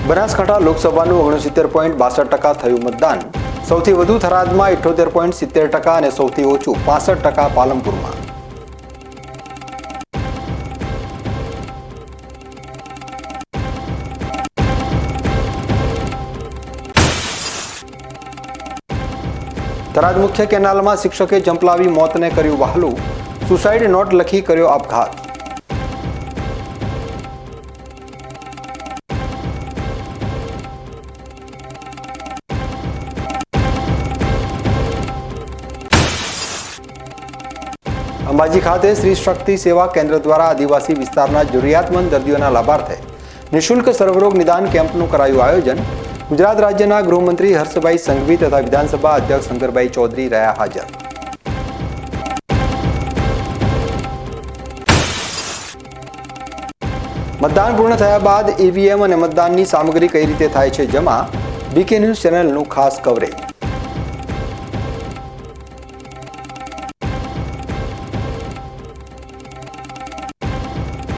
બનાસકાંઠા લોકસભાનું 69.62% થયું મતદાન. સૌથી વધુ થરાદમાં 78.70% અને સૌથી ઓછું 65% પાલનપુરમાં. થરાદ મુખ્ય કેનાલમાં શિક્ષકે જંપલાવી મોતને કર્યું વહાલું. સુસાઇડ નોટ લખી કર્યો આપઘાત. અંબાજી ખાતે શ્રી શક્તિ સેવા કેન્દ્ર દ્વારા આદિવાસી વિસ્તારના જરૂરિયાતમંદ દર્દીઓના લાભાર્થે નિઃશુલ્ક સર્વરોગ નિદાન કેમ્પનું કરાયું આયોજન. ગુજરાત રાજ્યના ગૃહમંત્રી હર્ષભાઈ સંઘવી તથા વિધાનસભા અધ્યક્ષ શંકરભાઈ ચૌધરી રહ્યા હાજર. મતદાન પૂર્ણ થયા બાદ ઈવીએમ અને મતદાનની સામગ્રી કઈ રીતે થાય છે જમા, બીકે ન્યૂઝ ચેનલનું ખાસ કવરેજ.